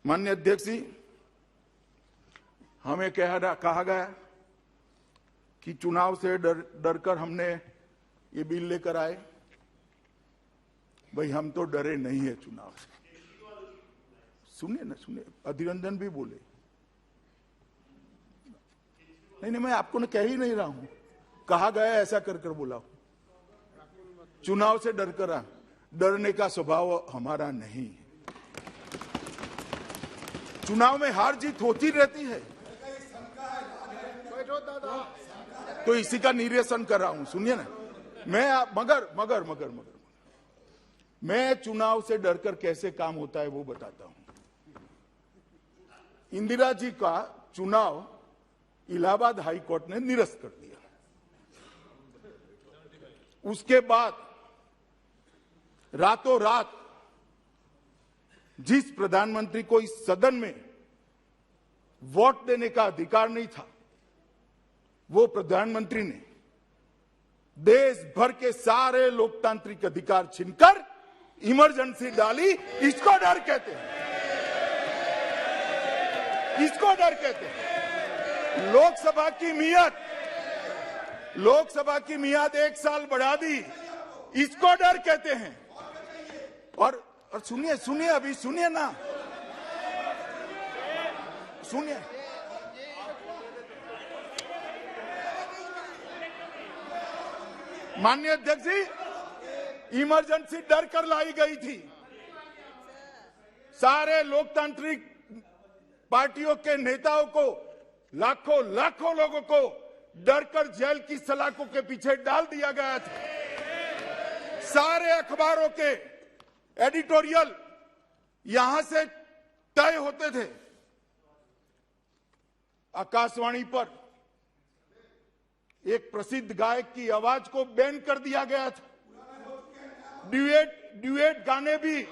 माननीय अध्यक्ष जी, हमें कहा गया कि चुनाव से डरकर हमने ये बिल लेकर आए। भाई हम तो डरे नहीं है चुनाव से। सुनिए ना, सुनिए, अधीर रंजन भी बोले। नहीं, मैं आपको कह ही नहीं रहा हूं, कहा गया ऐसा कर बोला। चुनाव से डरने का स्वभाव हमारा नहीं है। चुनाव में हार जीत होती रहती है, तो इसी का निरीक्षण कर रहा हूं। सुनिए ना, मगर मैं चुनाव से डरकर कैसे काम होता है वो बताता हूं। इंदिरा जी का चुनाव इलाहाबाद हाई कोर्ट ने निरस्त कर दिया। उसके बाद रातों रात जिस प्रधानमंत्री को इस सदन में वोट देने का अधिकार नहीं था, वो प्रधानमंत्री ने देश भर के सारे लोकतांत्रिक अधिकार छीनकर इमरजेंसी डाली। इसको डर कहते हैं, इसको डर कहते हैं। लोकसभा की मियाद 1 साल बढ़ा दी, इसको डर कहते हैं। और सुनिए, अभी सुनिए ना, सुनिए। माननीय अध्यक्ष जी, इमरजेंसी डर कर लाई गई थी। सारे लोकतांत्रिक पार्टियों के नेताओं को, लाखों लोगों को डरकर जेल की सलाखों के पीछे डाल दिया गया था। सारे अखबारों के एडिटोरियल यहां से तय होते थे। आकाशवाणी पर एक प्रसिद्ध गायक की आवाज को बैन कर दिया गया था। ड्यूएट गाने भी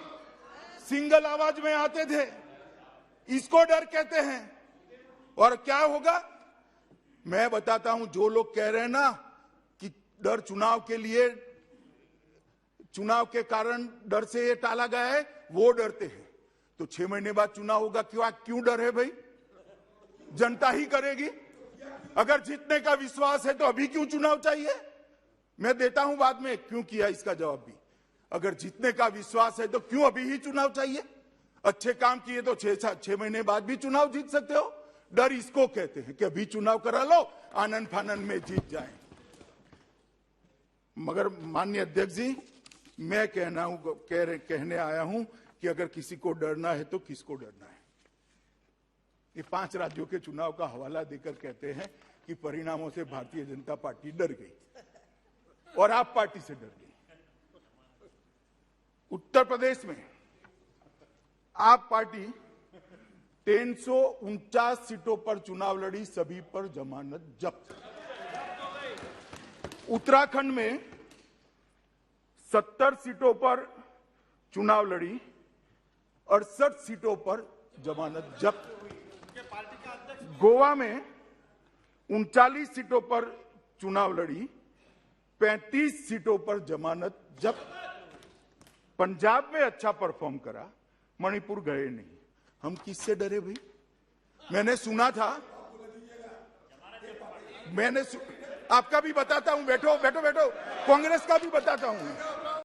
सिंगल आवाज में आते थे। इसको डर कहते हैं। और क्या होगा मैं बताता हूं। जो लोग कह रहे हैं ना कि डर चुनाव के कारण डर से ये टाला गया है, वो डरते हैं। तो 6 महीने बाद चुनाव होगा, क्यों डर है भाई? जनता ही करेगी। अगर जीतने का विश्वास है तो अभी क्यों चुनाव चाहिए? मैं देता हूं बाद में क्यों किया इसका जवाब भी। अगर जीतने का विश्वास है तो क्यों अभी ही चुनाव चाहिए? अच्छे काम किए तो 6 महीने बाद भी चुनाव जीत सकते हो। डर इसको कहते हैं कि अभी चुनाव करा लो, आनंद फानंद में जीत जाए। मगर माननीय अध्यक्ष जी, मैं कहने आया हूं कि अगर किसी को डरना है तो किसको डरना है? ये 5 राज्यों के चुनाव का हवाला देकर कहते हैं कि परिणामों से भारतीय जनता पार्टी डर गई और आप पार्टी से डर गई। उत्तर प्रदेश में आप पार्टी 349 सीटों पर चुनाव लड़ी, सभी पर जमानत जब्त। उत्तराखंड में 70 सीटों पर चुनाव लड़ी, 68 सीटों पर जमानत जब्त। गोवा में 39 सीटों पर चुनाव लड़ी, 35 सीटों पर जमानत जब्त। पंजाब में अच्छा परफॉर्म करा, मणिपुर गए नहीं। हम किससे डरे भाई? मैंने सुना था, आपका भी बताता हूं, बैठो, कांग्रेस का भी बताता हूं।